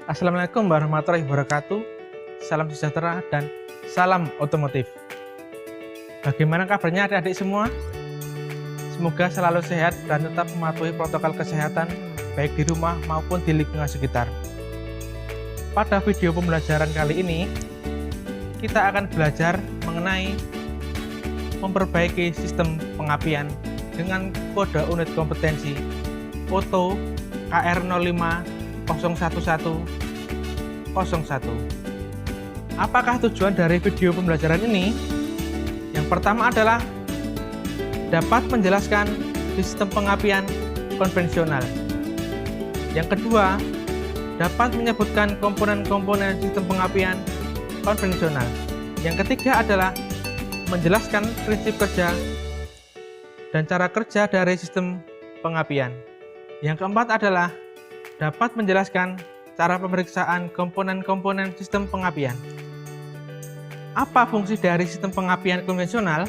Assalamualaikum warahmatullahi wabarakatuh. Salam sejahtera dan salam otomotif. Bagaimana kabarnya adik-adik semua? Semoga selalu sehat dan tetap mematuhi protokol kesehatan baik di rumah maupun di lingkungan sekitar. Pada video pembelajaran kali ini, kita akan belajar mengenai memperbaiki sistem pengapian dengan kode unit kompetensi OTO KR0501101. Apakah tujuan dari video pembelajaran ini? Yang pertama adalah dapat menjelaskan sistem pengapian konvensional. Yang kedua, dapat menyebutkan komponen-komponen sistem pengapian konvensional. Yang ketiga adalah menjelaskan prinsip kerja dan cara kerja dari sistem pengapian. Yang keempat adalah dapat menjelaskan cara pemeriksaan komponen-komponen sistem pengapian. Apa fungsi dari sistem pengapian konvensional?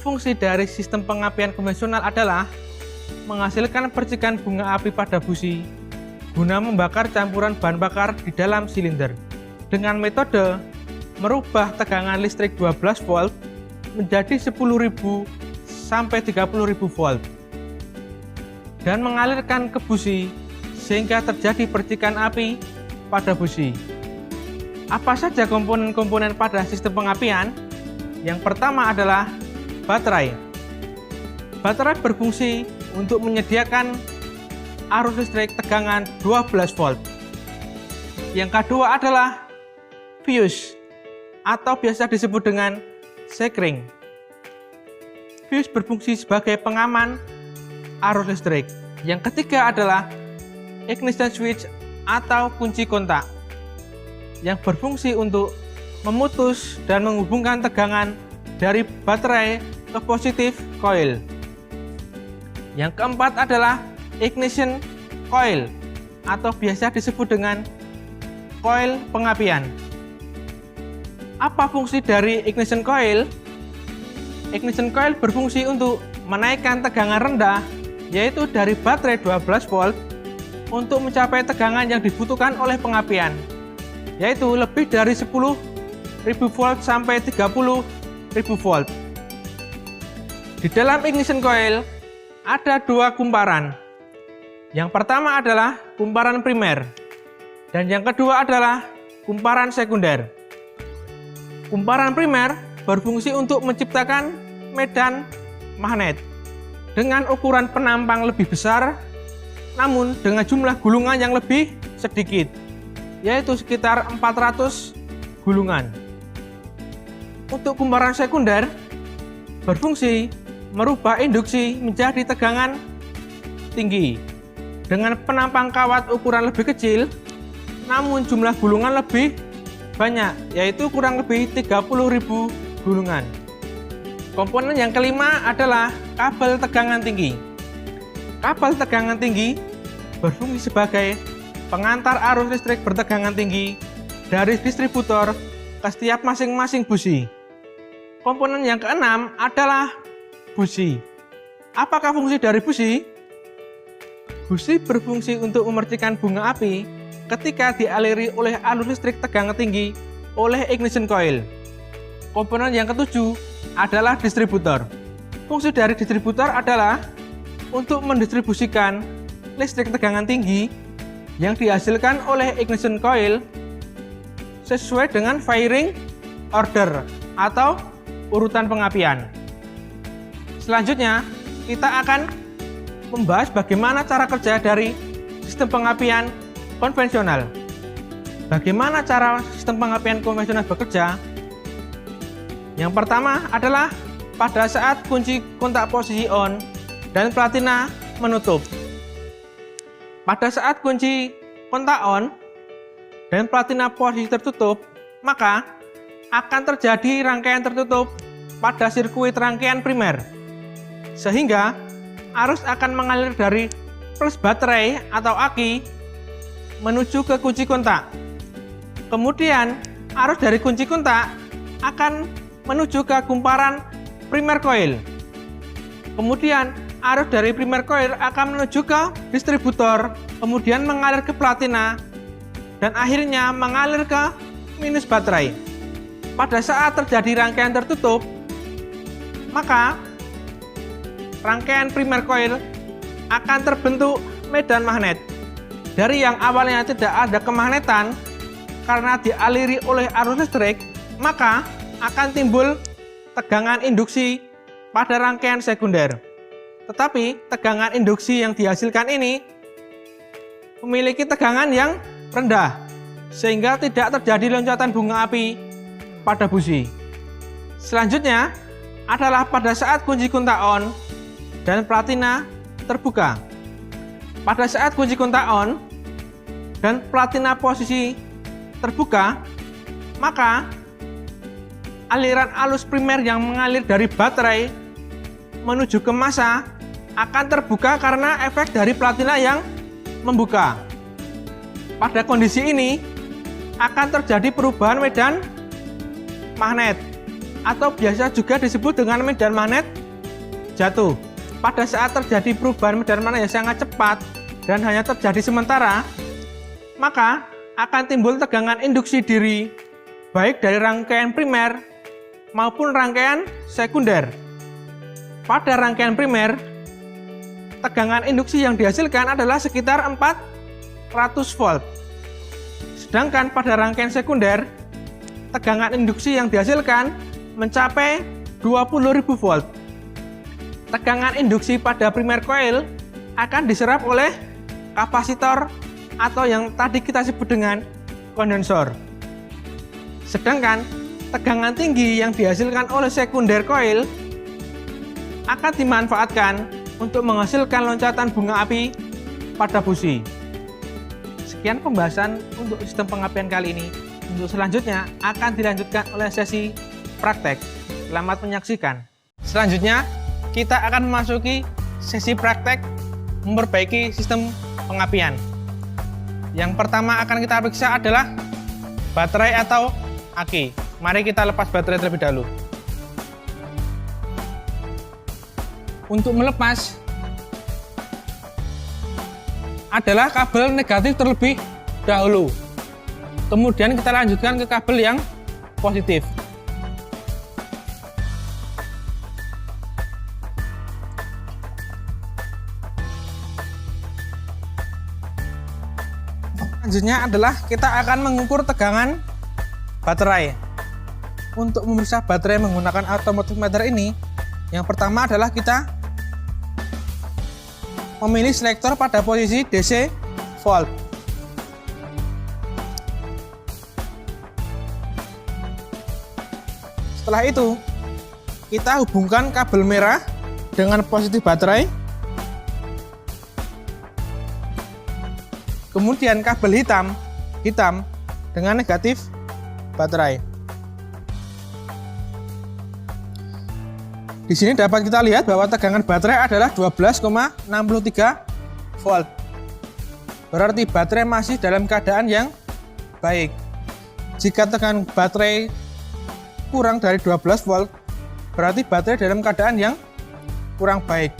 Fungsi dari sistem pengapian konvensional adalah menghasilkan percikan bunga api pada busi guna membakar campuran bahan bakar di dalam silinder dengan metode merubah tegangan listrik 12 volt menjadi 10.000 sampai 30.000 volt dan mengalirkan ke busi sehingga terjadi percikan api pada busi. Apa saja komponen-komponen pada sistem pengapian? Yang pertama adalah baterai. Baterai berfungsi untuk menyediakan arus listrik tegangan 12 volt. Yang kedua adalah fuse atau biasa disebut dengan sekring. Fuse berfungsi sebagai pengaman arus listrik. Yang ketiga adalah ignition switch atau kunci kontak yang berfungsi untuk memutus dan menghubungkan tegangan dari baterai ke positif coil. Yang keempat adalah ignition coil atau biasa disebut dengan coil pengapian. Apa fungsi dari ignition coil? Ignition coil berfungsi untuk menaikkan tegangan rendah, yaitu dari baterai 12 volt untuk mencapai tegangan yang dibutuhkan oleh pengapian, yaitu lebih dari 10.000 volt sampai 30.000 volt. Di dalam ignition coil ada dua kumparan. Yang pertama adalah kumparan primer dan yang kedua adalah kumparan sekunder. Kumparan primer berfungsi untuk menciptakan medan magnet dengan ukuran penampang lebih besar namun dengan jumlah gulungan yang lebih sedikit, yaitu sekitar 400 gulungan. Untuk kumparan sekunder berfungsi merubah induksi menjadi tegangan tinggi dengan penampang kawat ukuran lebih kecil namun jumlah gulungan lebih banyak, yaitu kurang lebih 30.000 gulungan. Komponen yang kelima adalah kabel tegangan tinggi. Kabel tegangan tinggi berfungsi sebagai pengantar arus listrik bertegangan tinggi dari distributor ke setiap masing-masing busi. Komponen yang keenam adalah busi. Apakah fungsi dari busi? Busi berfungsi untuk memercikan bunga api ketika dialiri oleh arus listrik tegangan tinggi oleh ignition coil. Komponen yang ketujuh adalah distributor. Fungsi dari distributor adalah untuk mendistribusikan listrik tegangan tinggi yang dihasilkan oleh ignition coil sesuai dengan firing order atau urutan pengapian. Selanjutnya, kita akan membahas bagaimana cara kerja dari sistem pengapian konvensional. Bagaimana cara sistem pengapian konvensional bekerja? Yang pertama adalah pada saat kunci kontak posisi on dan platina menutup. Pada saat kunci kontak on dan platina posisi tertutup, maka akan terjadi rangkaian tertutup pada sirkuit rangkaian primer, sehingga arus akan mengalir dari plus baterai atau aki menuju ke kunci kontak. Kemudian arus dari kunci kontak akan menuju ke kumparan primer coil. Kemudian arus dari primer coil akan menuju ke distributor kemudian mengalir ke platina, dan akhirnya mengalir ke minus baterai. Pada saat terjadi rangkaian tertutup, maka rangkaian primer coil akan terbentuk medan magnet. Dari yang awalnya tidak ada kemagnetan, karena dialiri oleh arus listrik, maka akan timbul tegangan induksi pada rangkaian sekunder. Tetapi tegangan induksi yang dihasilkan ini memiliki tegangan yang rendah, sehingga tidak terjadi loncatan bunga api pada busi. Selanjutnya adalah pada saat kunci kontak on dan platina terbuka. Pada saat kunci kontak on dan platina posisi terbuka, maka aliran arus primer yang mengalir dari baterai menuju ke massa akan terbuka karena efek dari platina yang membuka. Pada kondisi ini akan terjadi perubahan medan magnet, atau biasa juga disebut dengan medan magnet jatuh. Pada saat terjadi perubahan medan magnet yang sangat cepat dan hanya terjadi sementara, maka akan timbul tegangan induksi diri baik dari rangkaian primer maupun rangkaian sekunder. Pada rangkaian primer, tegangan induksi yang dihasilkan adalah sekitar 400 volt. Sedangkan pada rangkaian sekunder, tegangan induksi yang dihasilkan mencapai 20.000 volt. Tegangan induksi pada primer coil akan diserap oleh kapasitor atau yang tadi kita sebut dengan kondensor. Sedangkan tegangan tinggi yang dihasilkan oleh sekunder coil akan dimanfaatkan untuk menghasilkan loncatan bunga api pada busi. Sekian pembahasan untuk sistem pengapian kali ini. Untuk selanjutnya akan dilanjutkan oleh sesi praktek. Selamat menyaksikan. Selanjutnya kita akan memasuki sesi praktek memperbaiki sistem pengapian. Yang pertama akan kita periksa adalah baterai atau aki. Mari kita lepas baterai terlebih dahulu. Untuk melepas adalah kabel negatif terlebih dahulu. Kemudian kita lanjutkan ke kabel yang positif. Selanjutnya adalah kita akan mengukur tegangan baterai. Untuk memeriksa baterai menggunakan automotive meter ini, yang pertama adalah kita memilih selektor pada posisi DC volt. Setelah itu, kita hubungkan kabel merah dengan positif baterai. Kemudian kabel hitam dengan negatif baterai. Di sini dapat kita lihat bahwa tegangan baterai adalah 12,63 volt. Berarti baterai masih dalam keadaan yang baik. Jika tegangan baterai kurang dari 12 volt, berarti baterai dalam keadaan yang kurang baik.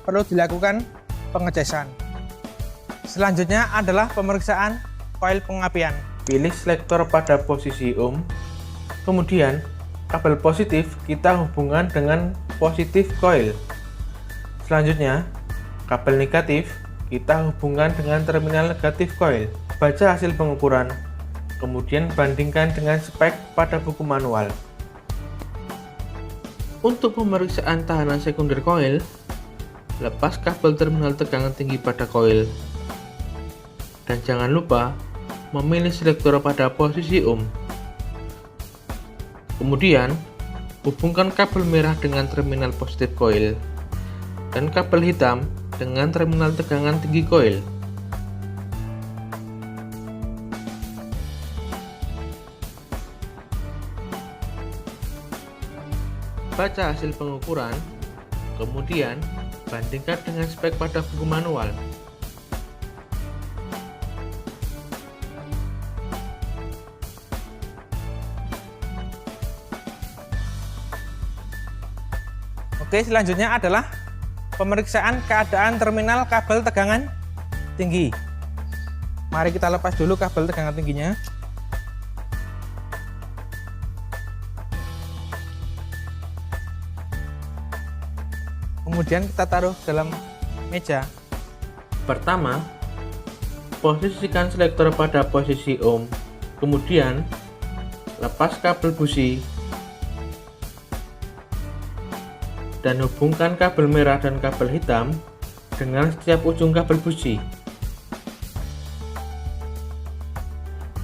Perlu dilakukan pengecasan. Selanjutnya adalah pemeriksaan koil pengapian. Pilih selektor pada posisi ohm. Kemudian kabel positif kita hubungkan dengan positif coil. Selanjutnya, kabel negatif kita hubungkan dengan terminal negatif coil. Baca hasil pengukuran, kemudian bandingkan dengan spek pada buku manual. Untuk pemeriksaan tahanan sekunder coil, lepas kabel terminal tegangan tinggi pada coil. Dan jangan lupa memilih selektor pada posisi ohm. Kemudian, hubungkan kabel merah dengan terminal positif coil dan kabel hitam dengan terminal tegangan tinggi coil. Baca hasil pengukuran, kemudian bandingkan dengan spek pada buku manual. Oke, selanjutnya adalah pemeriksaan keadaan terminal kabel tegangan tinggi. Mari kita lepas dulu kabel tegangan tingginya. Kemudian kita taruh dalam meja. Pertama, posisikan selektor pada posisi ohm. Kemudian, lepas kabel busi dan hubungkan kabel merah dan kabel hitam dengan setiap ujung kabel busi.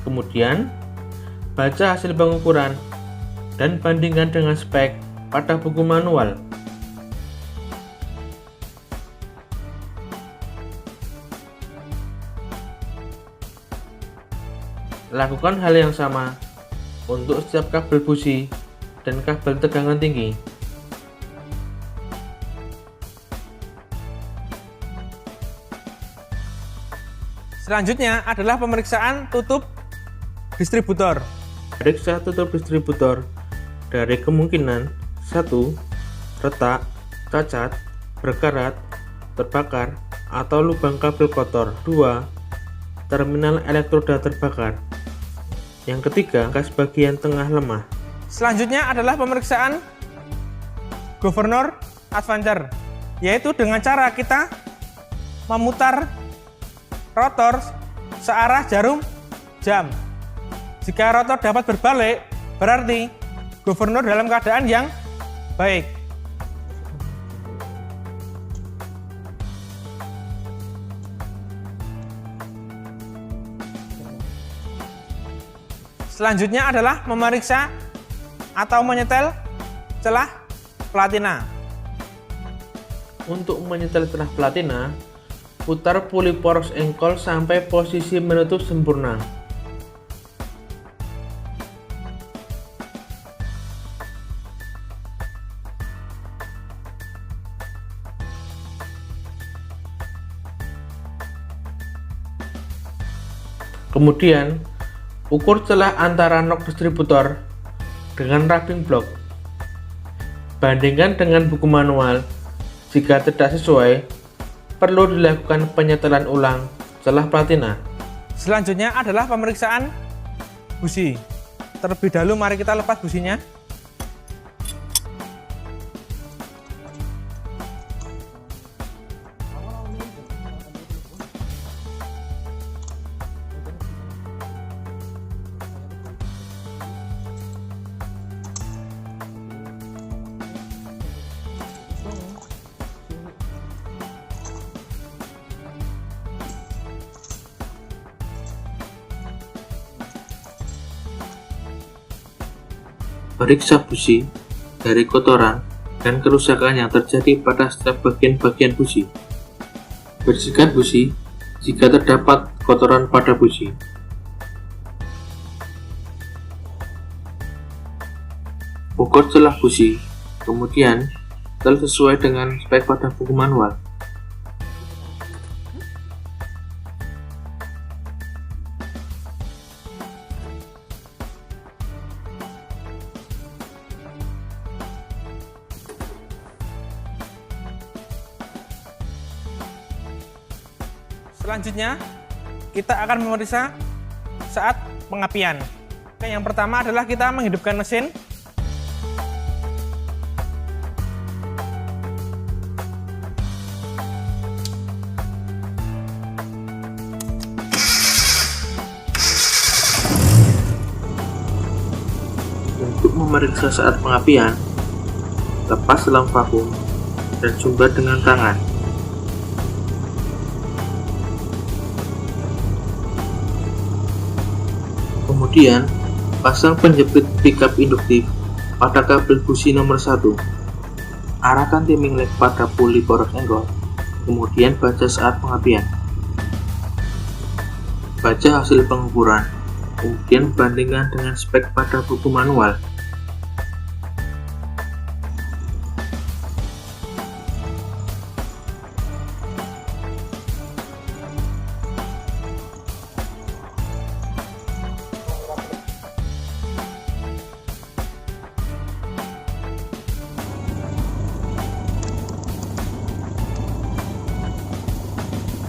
Kemudian, baca hasil pengukuran dan bandingkan dengan spek pada buku manual. Lakukan hal yang sama untuk setiap kabel busi dan kabel tegangan tinggi. Selanjutnya adalah pemeriksaan tutup distributor. Periksa tutup distributor dari kemungkinan 1. Retak, cacat, berkarat, terbakar, atau lubang kabel kotor. 2. Terminal elektroda terbakar. Yang ketiga, gas bagian tengah lemah. Selanjutnya adalah pemeriksaan governor advancer, yaitu dengan cara kita memutar rotor searah jarum jam. Jika rotor dapat berbalik, berarti governor dalam keadaan yang baik. Selanjutnya adalah memeriksa atau menyetel celah platina. Untuk menyetel celah platina, putar puli poros engkol sampai posisi menutup sempurna. Kemudian, ukur celah antara nok distributor dengan rubbing block. Bandingkan dengan buku manual. Jika tidak sesuai, perlu dilakukan penyetelan ulang celah platina. Selanjutnya adalah pemeriksaan busi. Terlebih dahulu mari kita lepas businya. Periksa busi dari kotoran dan kerusakan yang terjadi pada setiap bagian-bagian busi. Bersihkan busi jika terdapat kotoran pada busi. Ukur celah busi, kemudian setel sesuai dengan spek pada buku manual. Selanjutnya, kita akan memeriksa saat pengapian. Oke, yang pertama adalah kita menghidupkan mesin. Untuk memeriksa saat pengapian, lepas selang vakum dan sumbat dengan tangan. Kemudian, pasang penjepit pickup induktif pada kabel busi nomor 1. Arahkan timing leg pada puli poros engkol, kemudian baca saat pengapian. Baca hasil pengukuran, kemudian bandingkan dengan spek pada buku manual.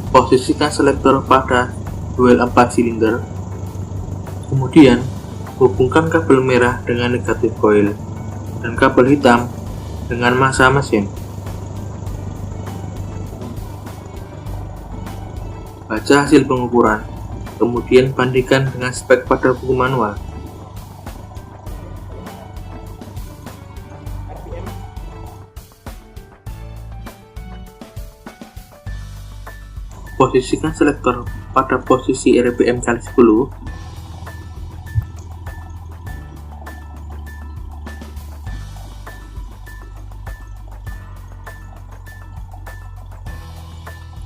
Posisikan selektor pada duel 4 silinder. Kemudian, hubungkan kabel merah dengan negatif coil dan kabel hitam dengan massa mesin. Baca hasil pengukuran, kemudian bandingkan dengan spek pada buku manual. Posisikan selektor pada posisi RPM kali 10.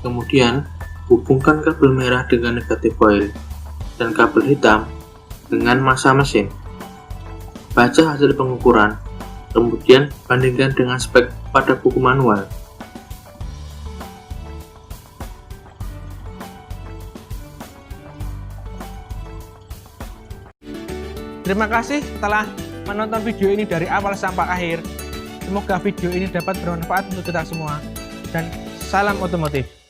Kemudian, hubungkan kabel merah dengan negatif coil dan kabel hitam dengan massa mesin. Baca hasil pengukuran, kemudian bandingkan dengan spek pada buku manual. Terima kasih telah menonton video ini dari awal sampai akhir. Semoga video ini dapat bermanfaat untuk kita semua. Dan salam otomotif.